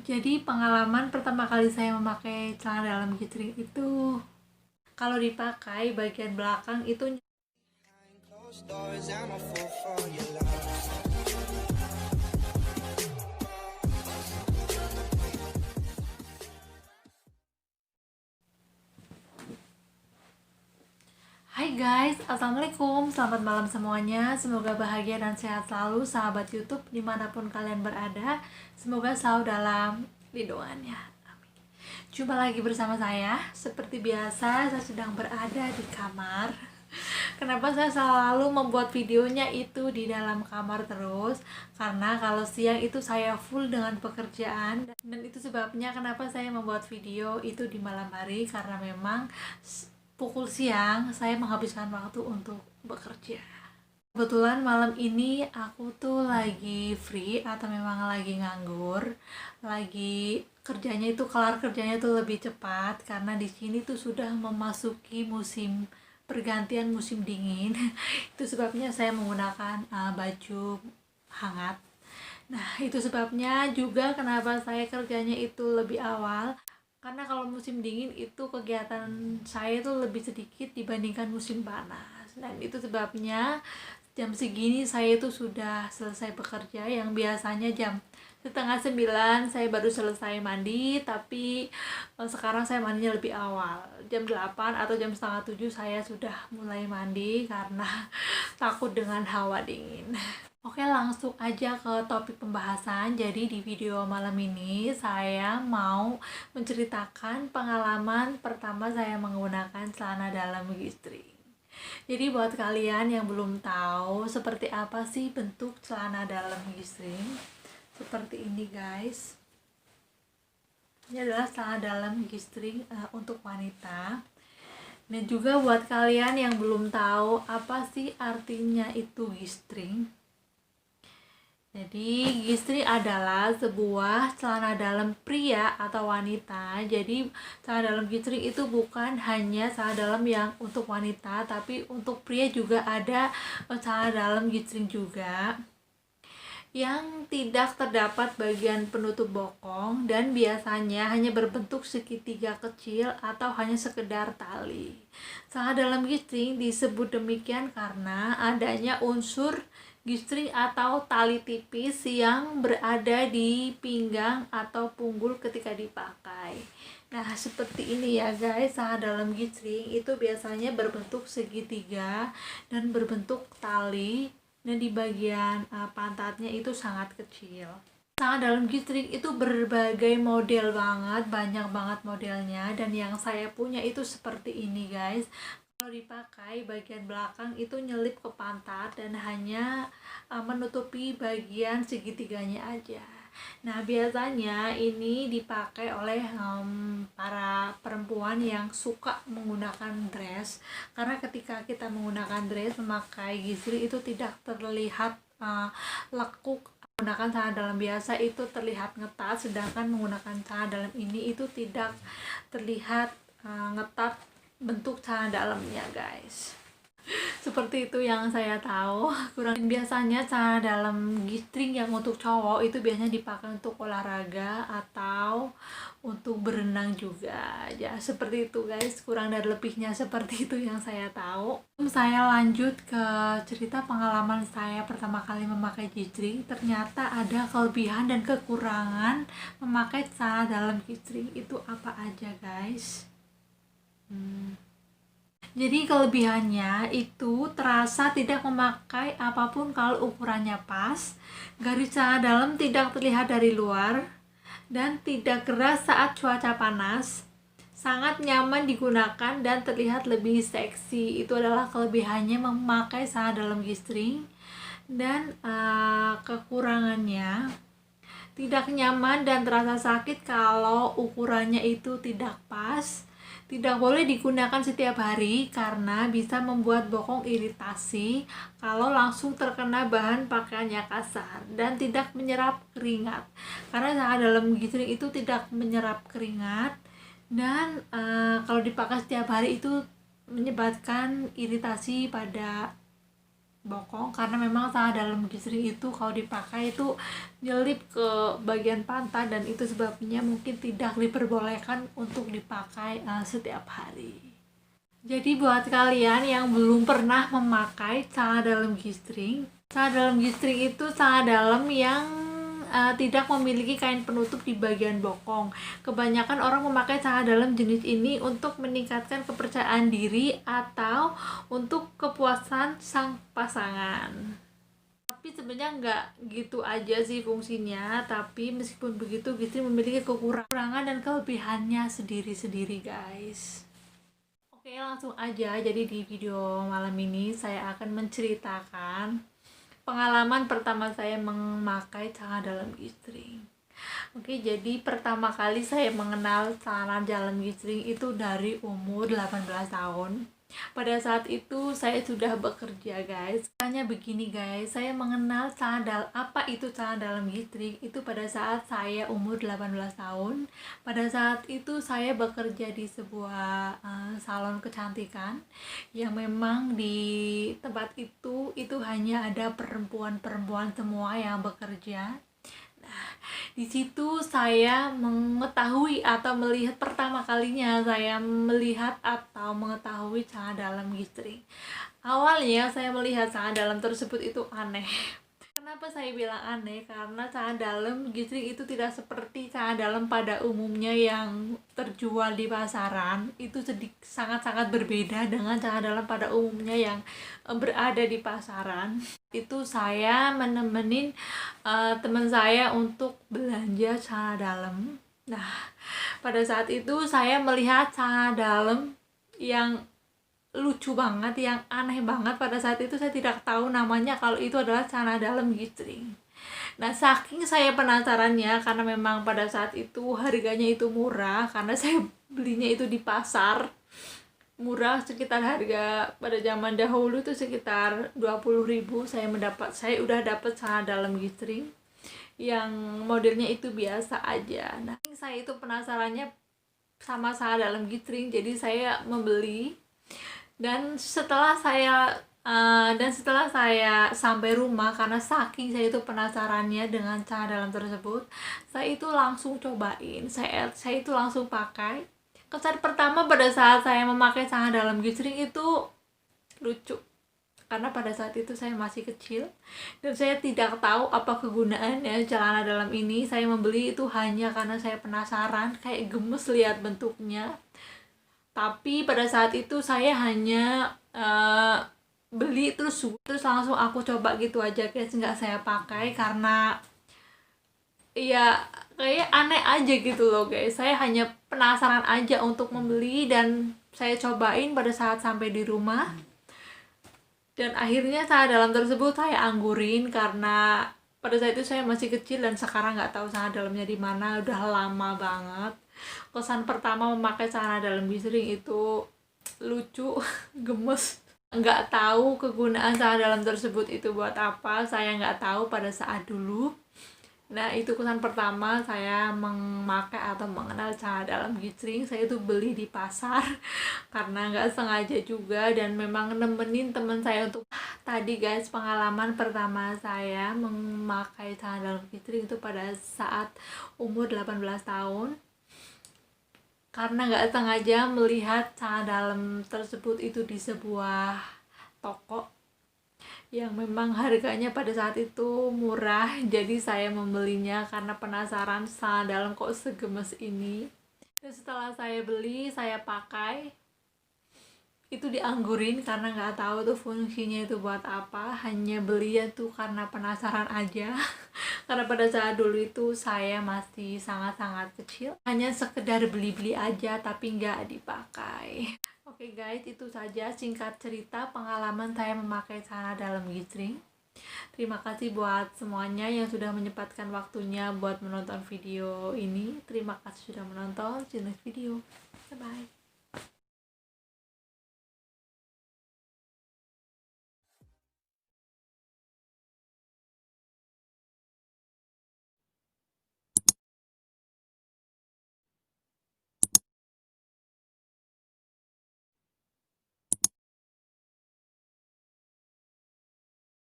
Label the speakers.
Speaker 1: Jadi pengalaman pertama kali saya memakai celana dalam G-string itu, kalau dipakai bagian belakang itu Hai guys, Assalamualaikum, selamat malam semuanya. Semoga bahagia dan sehat selalu sahabat YouTube dimanapun kalian berada. Semoga selalu dalam lindungannya. Amin. Jumpa lagi bersama saya. Seperti biasa, saya sedang berada di kamar. Kenapa saya selalu membuat videonya itu di dalam kamar terus? Karena kalau siang itu saya full dengan pekerjaan. Dan itu sebabnya kenapa saya membuat video itu di malam hari. Karena memang pukul siang saya menghabiskan waktu untuk bekerja. Kebetulan malam ini aku tuh lagi free atau memang lagi nganggur, lagi kerjanya itu kelar kerjanya tuh lebih cepat karena di sini tuh sudah memasuki musim pergantian musim dingin. Itu sebabnya saya menggunakan baju hangat. Nah, itu sebabnya juga kenapa saya kerjanya itu lebih awal. Karena kalau musim dingin itu kegiatan saya itu lebih sedikit dibandingkan musim panas. Dan itu sebabnya jam segini saya itu sudah selesai bekerja, yang biasanya jam setengah 9 saya baru selesai mandi, tapi sekarang saya mandinya lebih awal. Jam 8 atau jam setengah 7 saya sudah mulai mandi karena takut dengan hawa dingin. Oke, langsung aja ke topik pembahasan. Jadi di video malam ini saya mau menceritakan pengalaman pertama saya menggunakan celana dalam G-string. Jadi buat kalian yang belum tahu seperti apa sih bentuk celana dalam G-string, seperti ini guys. Ini adalah celana dalam G-string untuk wanita. Dan juga buat kalian yang belum tahu apa sih artinya itu G-string. Jadi G-string adalah sebuah celana dalam pria atau wanita. Jadi celana dalam G-string itu bukan hanya celana dalam yang untuk wanita, tapi untuk pria juga ada celana dalam G-string juga, yang tidak terdapat bagian penutup bokong dan biasanya hanya berbentuk segitiga kecil atau hanya sekedar tali. Celana dalam G-string disebut demikian karena adanya unsur G-string atau tali tipis yang berada di pinggang atau punggul ketika dipakai. Nah, seperti ini ya guys, celana dalam G-string itu biasanya berbentuk segitiga dan berbentuk tali, dan di bagian pantatnya itu sangat kecil. Celana dalam G-string itu berbagai model banget, banyak banget modelnya, dan yang saya punya itu seperti ini guys. Kalau dipakai bagian belakang itu nyelip ke pantat dan hanya menutupi bagian segitiganya aja. Nah, biasanya ini dipakai oleh para perempuan yang suka menggunakan dress, karena ketika kita menggunakan dress memakai G-string itu tidak terlihat lekuk. Menggunakan celana dalam biasa itu terlihat ngetat, sedangkan menggunakan celana dalam ini itu tidak terlihat ngetat bentuk celana dalamnya guys. Seperti itu yang saya tahu. Kurang biasanya celana dalam G-string yang untuk cowok itu biasanya dipakai untuk olahraga atau untuk berenang juga. Ya seperti itu guys, kurang dan lebihnya seperti itu yang saya tahu. Saya lanjut ke cerita pengalaman saya pertama kali memakai G-string. Ternyata ada kelebihan dan kekurangan memakai celana dalam G-string itu apa aja guys. Jadi kelebihannya itu terasa tidak memakai apapun kalau ukurannya pas, garis celana dalam tidak terlihat dari luar, dan tidak keras saat cuaca panas. Sangat nyaman digunakan dan terlihat lebih seksi. Itu adalah kelebihannya memakai celana dalam G-string. Dan kekurangannya, tidak nyaman dan terasa sakit kalau ukurannya itu tidak pas. Tidak boleh digunakan setiap hari karena bisa membuat bokong iritasi kalau langsung terkena bahan pakaiannya kasar, dan tidak menyerap keringat karena celana dalam G-string itu tidak menyerap keringat, dan kalau dipakai setiap hari itu menyebabkan iritasi pada bokong, karena memang celana dalam G-string itu kalau dipakai itu nyelip ke bagian pantat, dan itu sebabnya mungkin tidak diperbolehkan untuk dipakai setiap hari. Jadi buat kalian yang belum pernah memakai celana dalam G-string, celana dalam G-string itu celana dalam yang tidak memiliki kain penutup di bagian bokong. Kebanyakan orang memakai celana dalam jenis ini untuk meningkatkan kepercayaan diri atau untuk kepuasan sang pasangan. Tapi sebenarnya nggak gitu aja sih fungsinya, tapi meskipun begitu G-string memiliki kekurangan dan kelebihannya sendiri-sendiri guys. Oke, langsung aja. Jadi di video malam ini saya akan menceritakan pengalaman pertama saya memakai celana dalam G-string. Oke, jadi pertama kali saya mengenal celana dalam G-string itu dari umur 18 tahun. Pada saat itu saya sudah bekerja guys. Tanya begini guys, saya mengenal apa itu celana dalam G-string itu pada saat saya umur 18 tahun. Pada saat itu saya bekerja di sebuah salon kecantikan yang memang di tempat itu hanya ada perempuan-perempuan semua yang bekerja. Di situ saya mengetahui atau melihat pertama kalinya saya melihat atau mengetahui celana dalam G-string. Awalnya saya melihat celana dalam tersebut itu aneh. Kenapa saya bilang aneh? Karena celana dalam G-string itu tidak seperti celana dalam pada umumnya yang terjual di pasaran. Itu sangat-sangat berbeda dengan celana dalam pada umumnya yang berada di pasaran. Itu saya menemenin teman saya untuk belanja celana dalam. Nah, pada saat itu saya melihat celana dalam yang lucu banget, yang aneh banget. Pada saat itu saya tidak tahu namanya kalau itu adalah celana dalam G-string. Nah, saking saya penasarannya, karena memang pada saat itu harganya itu murah, karena saya belinya itu di pasar. Murah, sekitar harga pada zaman dahulu itu sekitar 20.000. Saya udah dapat celana dalam G-string yang modelnya itu biasa aja. Nah, saya itu penasarannya sama celana dalam G-string, jadi saya membeli. Dan setelah saya sampai rumah, karena saking saya itu penasarannya dengan celana dalam tersebut, saya itu langsung cobain. Saya itu langsung pakai. Kesan pertama pada saat saya memakai celana dalam G-string itu lucu, karena pada saat itu saya masih kecil dan saya tidak tahu apa kegunaannya celana dalam ini. Saya membeli itu hanya karena saya penasaran, kayak gemes lihat bentuknya. Tapi pada saat itu saya hanya beli terus langsung aku coba gitu aja guys, nggak saya pakai karena ya kayak aneh aja gitu loh guys. Saya hanya penasaran aja untuk membeli dan saya cobain pada saat sampai di rumah. Dan akhirnya celana dalam tersebut saya anggurin karena pada saat itu saya masih kecil dan sekarang nggak tahu celana dalamnya di mana, udah lama banget. Kesan pertama memakai celana dalam G-string itu lucu, gemes. Nggak tahu kegunaan celana dalam tersebut itu buat apa, saya nggak tahu pada saat dulu. Nah, itu kesan pertama saya memakai atau mengenal celana dalam G-string. Saya itu beli di pasar karena nggak sengaja juga, dan memang nemenin teman saya untuk tadi guys. Pengalaman pertama saya memakai celana dalam G-string itu pada saat umur 18 tahun, karena nggak sengaja melihat celana dalam tersebut itu di sebuah toko yang memang harganya pada saat itu murah. Jadi saya membelinya karena penasaran celana dalam kok segemes ini. Dan setelah saya beli, saya pakai, itu dianggurin karena nggak tahu tuh fungsinya itu buat apa. Hanya beli ya tuh karena penasaran aja. Karena pada saat dulu itu saya masih sangat-sangat kecil, hanya sekedar beli-beli aja tapi nggak dipakai. Oke guys, itu saja singkat cerita pengalaman saya memakai celana dalam G-string. Terima kasih buat semuanya yang sudah menyempatkan waktunya buat menonton video ini. Terima kasih sudah menonton. See you next video. Bye bye.